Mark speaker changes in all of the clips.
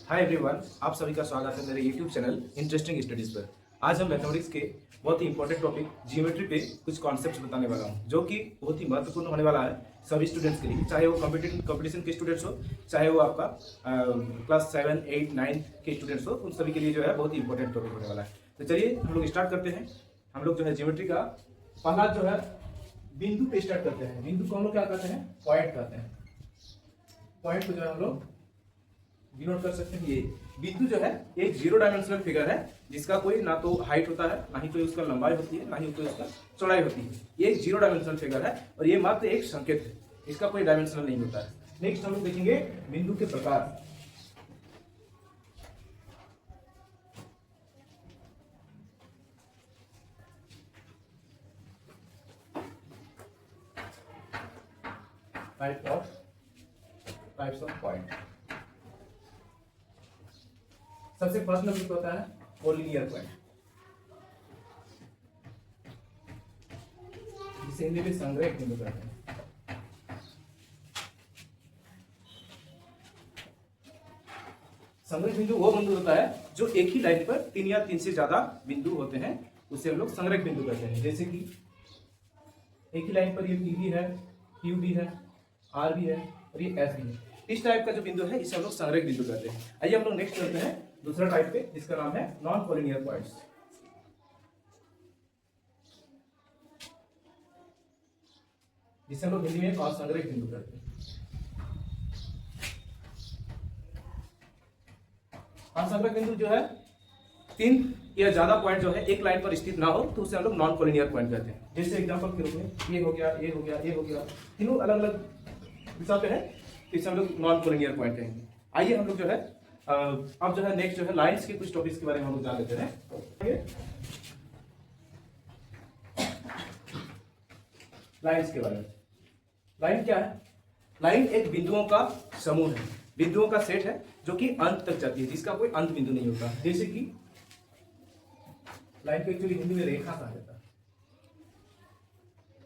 Speaker 1: Hi everyone, आप सभी का स्वागत है मेरे यूट्यूब चैनल इंटरेस्टिंग स्टडीज पर। आज हम मैथमेटिक्स के बहुत ही इंपॉर्टेंट टॉपिक जियोमेट्री पे कुछ कॉन्सेप्ट्स बताने वाला हूँ, जो कि बहुत ही महत्वपूर्ण होने वाला है सभी स्टूडेंट्स के लिए, चाहे वो कंपटीशन के स्टूडेंट्स हो, चाहे वो आपका क्लास 7, 8, 9 के स्टूडेंट्स हो, उन सभी के लिए जो है बहुत ही इंपॉर्टेंट टॉपिक होने वाला है। तो चलिए हम लोग स्टार्ट करते हैं। हम लोग जो है जियोमेट्री का पहला जो है बिंदु पे स्टार्ट करते हैं। बिंदु को हम लोग क्या कहते हैं? पॉइंट कहते हैं। पॉइंट को जो है हम लोग डिनोट कर सकते हैं। ये बिंदु जो है एक जीरो डायमेंशनल फिगर है, जिसका कोई ना तो हाइट होता है, ना ही कोई उसका लंबाई होती है, ना ही कोई उसका चौड़ाई होती है। ये एक जीरो डायमेंशनल फिगर है और ये मात्र एक संकेत है, इसका कोई डायमेंशनल नहीं होता है। नेक्स्ट हम लोग देखेंगे बिंदु के प्रकार। Types of point. सबसे फर्स्ट नंबर होता है कोलिनियर पॉइंट, जिसे हिंदी में संग्रह बिंदु कहते हैं। संग्रह बिंदु वो बिंदु होता है जो एक ही लाइन पर 3 या 3 से ज्यादा बिंदु होते हैं, उसे हम लोग संग्रह बिंदु कहते हैं। जैसे कि एक ही लाइन पर ये पी भी है, क्यू भी है, आर भी है और ये एस भी है। इस टाइप का जो बिंदु है इसे हम लोग संग्रह बिंदु कहते हैं। आइए हम लोग नेक्स्ट करते हैं दूसरा टाइप पे, जिसका नाम है नॉन कोलिनियर पॉइंट्स। जिसे हम लोग हिंदी में असंग्रह बिंदु कहते हैं। असंग्रह बिंदु जो है 3 या ज्यादा पॉइंट जो है एक लाइन पर स्थित ना हो, तो उसे हम लोग नॉन कोलिनियर पॉइंट कहते हैं। जैसे एग्जांपल के रूप में ये हो गया, ये हो गया, ये हो गया, तीनों अलग अलग दिशा पे है, तो इसे हम लोग नॉन कोलिनियर पॉइंट कहेंगे। आइए हम लोग जो है अब जो है नेक्स्ट जो है लाइंस के कुछ टॉपिक्स के बारे में हम लोग जान लेते हैं। लाइंस के बारे में। लाइन क्या है? लाइन एक बिंदुओं का समूह है, बिंदुओं का सेट है जो कि अंत तक जाती है, जिसका कोई अंत बिंदु नहीं होता। जैसे कि लाइन को एक्चुअली हिंदी में रेखा कहा जाता है,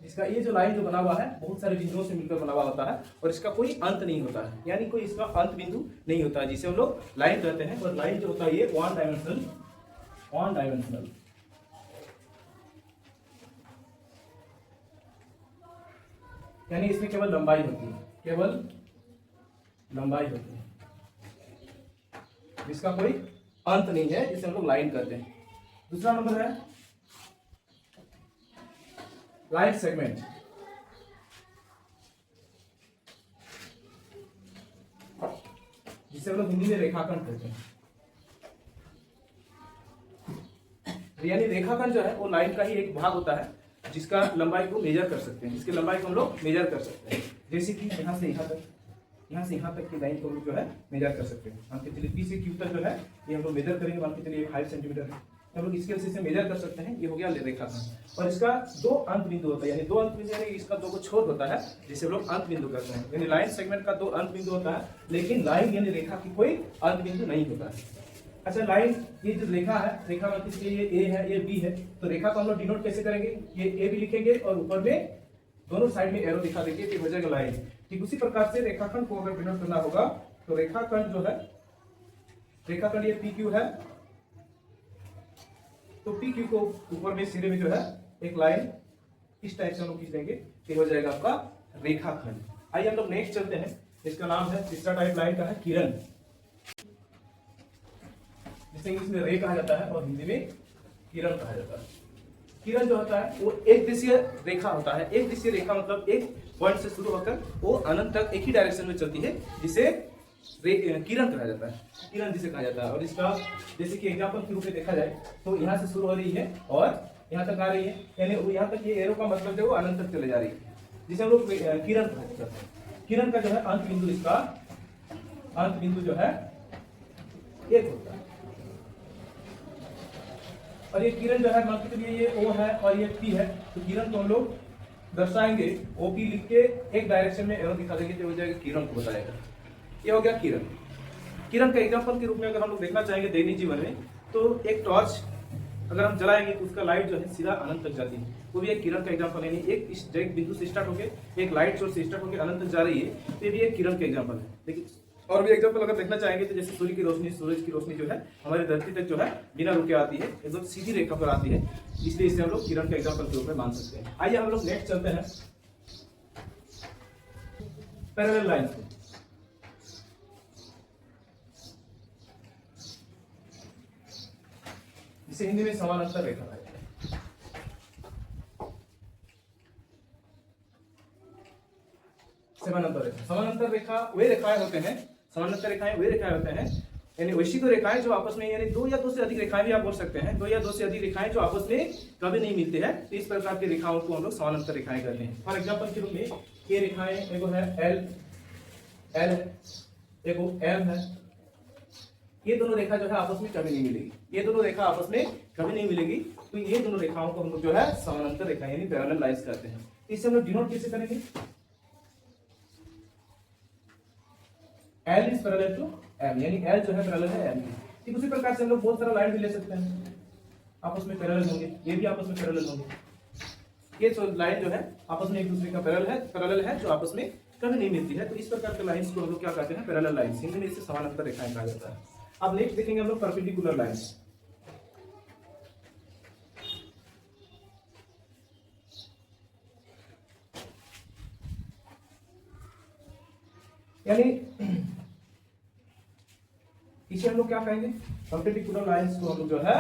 Speaker 1: जिसका ये जो लाइन जो बना हुआ है बहुत सारे बिंदुओं से मिलकर बना हुआ होता है और इसका कोई अंत नहीं होता है, यानी कोई इसका अंत बिंदु नहीं होता है, जिसे हम लोग लाइन कहते हैं। और लाइन जो होता है ये वन डायमेंशनल यानी इसमें केवल लंबाई होती है, केवल लंबाई होती है, जिसका कोई अंत नहीं है, जिसे हम लोग लाइन कहते हैं। दूसरा नंबर है लाइन सेगमेंट। जिसे हम लोग हिंदी में रेखाखंड कहते हैं। यानी रेखाखंड जो है वो लाइन का ही एक भाग होता है, जिसका लंबाई को मेजर कर सकते हैं, जिसकी लंबाई को हम लोग मेजर कर सकते हैं। जैसे कि यहाँ से यहाँ तक, यहाँ से यहाँ तक की लाइन को हम लोग जो है मेजर कर सकते हैं। मान के चलिए पी से क्यू तक जो है ये हम लोग मेजर करेंगे। मान के चलिए 5 सेंटीमीटर है, हम लोग स्केल से इसे मेजर कर सकते हैं। ये हो गया रेखाखंड और इसका 2 अंत बिंदु होता है, यानी 2 अंत बिंदु यानी इसका 2 छोर होता है, जिसे हम लोग अंत बिंदु कहते हैं। यानी लाइन सेगमेंट का 2 अंत बिंदु होता है, लेकिन लाइन यानी रेखा की कोई अंत बिंदु नहीं होता है। अच्छा, लाइन ये जो रेखा है, रेखा मतलब ये ए है, ये बी है, तो रेखा को हम लोग डिनोट कैसे करेंगे? ये ए भी लिखेंगे और ऊपर में दोनों साइड में एरो दिखा देंगे कि हो जाएगा लाइन। ठीक उसी प्रकार से रेखाखंड को अगर डिनोट करना होगा तो रेखाखंड जो है, रेखाखंड ये पी क्यू है, तो पी क्यू को ऊपर में सिरे में जो है एक लाइन इस टाइप से हम लोग खींच देंगे कि हो जाएगा आपका रेखाखंड। आइए हम लोग नेक्स्ट चलते हैं। इसका नाम है, तीसरा टाइप लाइन का है किरण, जिसे इंग्लिश में रे कहा जाता है और हिंदी में किरण कहा जाता है। किरण जो होता है वो एक दिशीय रेखा होता है। एक दिशीय रेखा मतलब एक पॉइंट से शुरू होकर वो अनंत तक एक ही डायरेक्शन में चलती है, जिसे किरण कहा जाता है, किरण जिसे कहा जाता है। और इसका जैसे कि एग्जांपल के रूप में देखा जाए तो यहाँ से शुरू हो रही है और यहाँ तक आ रही है, यानी यहाँ तक ये एरो का मतलब जो वो अनंत तक चले जा रही है, जिसे हम लोग किरण कहते हैं। किरण का जो है अंत बिंदु, इसका अंत बिंदु जो है एक होता है। और ये किरण जो है मान के चलिए ये ओ है और ये पी है, तो किरण को हम लोग दर्शाएंगे ओ पी लिख के एक डायरेक्शन में एरो दिखा देंगे, तो हो जाएगा किरण को बताएगा। ये हो गया किरण। किरण का एग्जांपल के रूप में अगर हम लोग देखना चाहेंगे दैनिक जीवन में, तो एक टॉर्च अगर हम जलाएंगे तो उसका लाइट जो है सीधा अनंत तक जाती है, वो भी एक किरण का एग्जांपल है। एक बिंदु से स्टार्ट होकर एक लाइट सोर्स से स्टार्ट होकर अनंत तक जा रही है, तो ये भी एक किरण का एग्जांपल है। लेकिन और भी एग्जाम्पल अगर देखना चाहेंगे तो जैसे सूर्य की रोशनी जो है हमारी धरती तक जो है बिना रुके आती है, एकदम सीधी रेखा पर आती है, इसलिए इसे हम लोग किरण के एग्जाम्पल के रूप में मान सकते हैं। आइए हम लोग नेक्स्ट चलते हैं पैरेलल लाइंस पे। इसे हिंदी में समानांतर रेखा है। समानांतर रेखा वे रेखाएं होते हैं, समानांतर रेखाएं वे रेखाएं होते हैं, यानी वैसी तो रेखाएं जो आपस में, यानी दो या दो से अधिक रेखाएं भी आप बोल सकते हैं, दो या दो से अधिक रेखाएं जो आपस में कभी नहीं मिलते हैं, तो इस प्रकार की रेखाओं को हम लोग समानांतर रेखाएं कहते हैं। फॉर एग्जांपल के रूप में ये रेखाएं, एगो है एल है, एगो एम है, ये दोनों रेखा जो है आपस में कभी नहीं मिलेगी, ये दोनों रेखा आपस में कभी नहीं मिलेगी, तो ये दोनों रेखाओं को हम लोग जो है समानांतर रेखाएं यानी पैरेलल लाइंस कहते हैं। इससे हम लोग डिनोट कैसे करेंगे? L is parallel to M, यानी L जो है पैरेलल है M की। ठीक उसी प्रकार से हम लोग बहुत सारा लाइन भी ले सकते हैं, आपस में पैरेलल होंगे, ये भी आपस में पैरेलल होंगे। ये जो लाइन जो है आपस में एक दूसरे का पैरेलल है जो आपस में कभी नहीं मिलती है, तो इस प्रकार के लाइंस को हम लोग क्या कहते हैं? Parallel lines. हिंदी में इसे समानांतर रेखाएं कहा जाता है। अब नेक्स्ट देखेंगे हम लोग परपेंडिकुलर लाइंस। यानी इसे हम लोग क्या कहेंगे? परपेंडिकुलर लाइंस को हम लोग जो है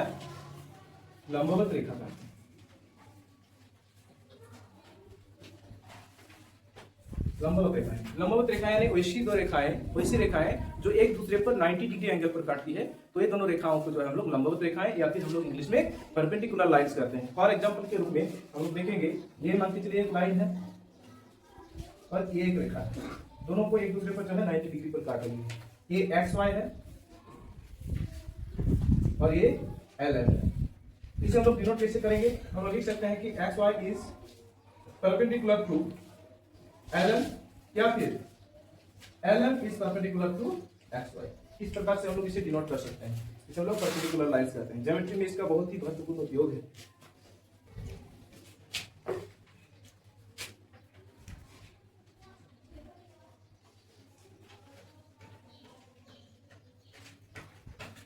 Speaker 1: लंबवत रेखा कहते हैं। लंबवत रेखाएं यानी वैसी रेखाएं जो एक दूसरे पर 90 डिग्री एंगल पर काटती है, तो ये दोनों रेखाओं को जो है हम लोग लंबवत रेखाएं या फिर हम लोग इंग्लिश में परपेंडिकुलर लाइंस कहते हैं। फॉर एग्जांपल के रूप में हम लोग देखेंगे, ये मान के चलिए एक लाइन है और ये एक रेखा है, दोनों को एक दूसरे पर जो है 90 डिग्री पर काटेंगे। ये एक्स वाई है और ये एल है। इसे हम लोग डिनोट कैसे करेंगे? हम लोग लिख सकते हैं कि X Y is perpendicular to L M, या फिर L M is perpendicular to X Y. इस प्रकार से हम लोग इसे डिनोट कर सकते हैं, इसे हम लोग परपेंडिकुलर लाइंस कहते हैं। ज्योमेट्री में इसका बहुत ही महत्वपूर्ण उपयोग है।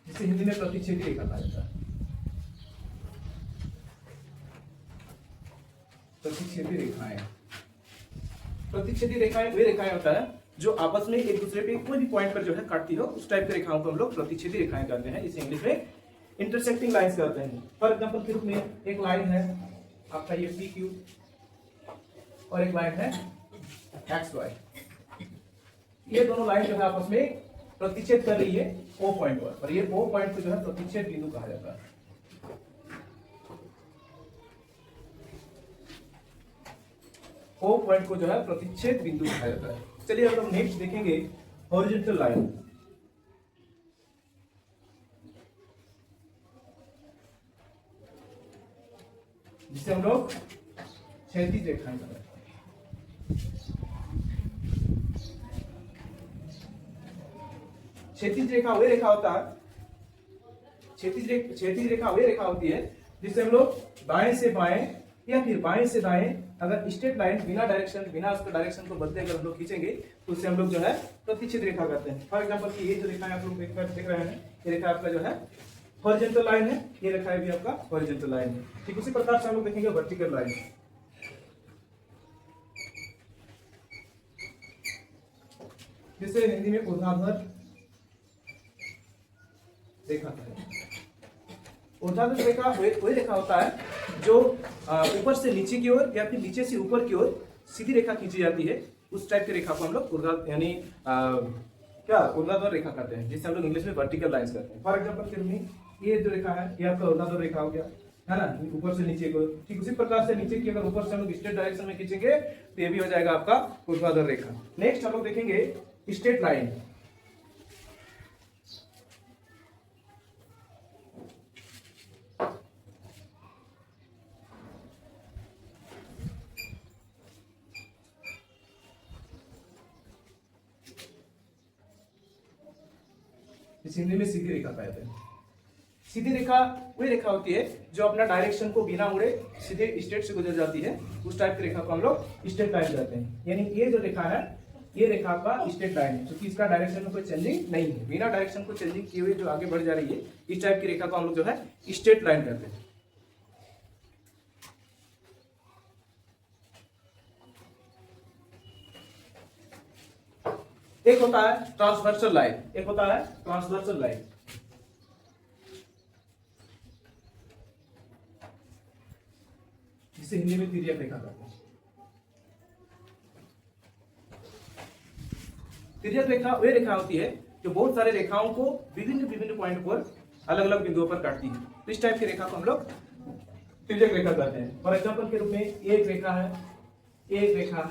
Speaker 1: जिसे हिंदी में प्रतिच्छेदी रेखा कहा जाता है। प्रतिच्छेदी रेखाएं वे रेखाएं होता है जो आपस में एक दूसरे पे कोई भी पॉइंट पर जो है काटती हो, उस टाइप की रेखाओं को हम लोग प्रतिच्छेदी रेखाएं कहते हैं। इसे इंग्लिश में इंटरसेक्टिंग लाइंस कहते हैं। फॉर एग्जांपल के रूप में एक लाइन है आपका ये पी क्यू और एक लाइन है एक्स वाई। ये दोनों लाइन जो है आपस में प्रतिच्छेद कर रही है ओ पॉइंट पर, और ये ओ पॉइंट को जो है प्रतिच्छेद बिंदु कहा जाता है। ओ पॉइंट को जो है प्रतिच्छेद बिंदु कहा जाता है। चलिए अब हम नेक्स्ट देखेंगे हॉरिजॉन्टल लाइन। जिसे हम लोग क्षैतिज रेखाएं कहते हैं। क्षैतिज रेखा वही रेखा होता है, क्षैतिज रेखा वही रेखा होती है जिससे हम लोग दाएं से बाएं या फिर बाएं से दाएं अगर स्ट्रेट लाइन बिना उसके डायरेक्शन को बदले अगर हम लोग खींचेंगे तो उससे हम लोग जो है प्रतिच्छेद रेखा करते हैं। फॉर एग्जांपल कि ये जो रेखा आप लोग देख रहे हैं, ये रेखा आपका जो है हॉरिजॉन्टल लाइन है, ये रेखा भी आपका हॉरिजॉन्टल लाइन है। ठीक उसी प्रकार से हम लोग देखेंगे वर्टिकल लाइन, जिसे हिंदी में ऊर्ध्वाधर रेखा है। ऊर्ध्वाधर रेखा वही रेखा होता है जो ऊपर से नीचे की ओर या फिर नीचे से ऊपर की ओर सीधी रेखा खींची जाती है, उस टाइप की रेखा को हम लोग ऊर्ध्वाधर रेखा कहते हैं, जिसे हम लोग इंग्लिश में वर्टिकल लाइंस कहते हैं। फॉर एग्जांपल के रूप में ये जो रेखा है ये आपका ऊर्ध्वाधर रेखा हो गया है ना, ऊपर से नीचे को। ठीक उसी प्रकार से नीचे की अगर ऊपर से हम लोग स्ट्रेट डायरेक्शन में खींचेंगे तो ये भी हो जाएगा आपका ऊर्ध्वाधर रेखा। नेक्स्ट हम लोग देखेंगे स्ट्रेट लाइन। इस हिंदी में सीधी रेखा कहते हैं। सीधी रेखा वही रेखा होती है जो अपना डायरेक्शन को बिना मुड़े सीधे स्ट्रेट से गुजर जाती है, उस टाइप की रेखा को हम लोग स्ट्रेट लाइन कहते हैं। यानी ये जो रेखा है ये रेखा आपका स्ट्रेट लाइन है, क्योंकि इसका डायरेक्शन में कोई चेंजिंग नहीं है। बिना डायरेक्शन को चेंजिंग किए हुए जो आगे बढ़ जा रही है, इस टाइप की रेखा को हम लोग जो है स्ट्रेट लाइन कहते हैं। एक होता है ट्रांसवर्सल लाइन, एक होता है ट्रांसवर्सल लाइन। जिसे हिंदी में तिर्यक रेखा कहते हैं। तिर्यक रेखा वे रेखा होती है जो बहुत सारे रेखाओं को विभिन्न विभिन्न पॉइंट पर अलग अलग बिंदुओं पर काटती है। तो इस टाइप की रेखा को हम लोग तिर्यक रेखा कहते हैं। फॉर एग्जाम्पल के रूप में एक रेखा है, एक रेखा,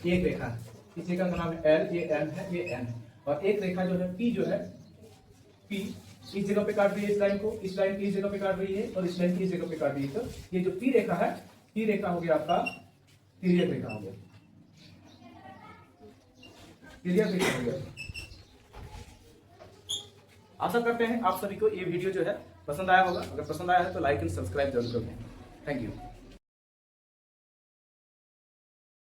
Speaker 1: एक रेखा, इस रेखा का नाम है एल, ये एम है, ये एन है। और एक रेखा जो है पी, जो है पी इस जगह पे काट रही है इस लाइन को, इस लाइन की इस जगह पे काट रही है, और इस लाइन की इस जगह पे काट रही है। तो ये जो पी रेखा है, पी रेखा हो गया आपका तिर्यक रेखा हो गया, तिर्यक रेखा हो गया। आशा करते हैं आप सभी को ये वीडियो जो है पसंद आया होगा। अगर पसंद आया है तो लाइक एंड सब्सक्राइब जरूर करें। Thank you.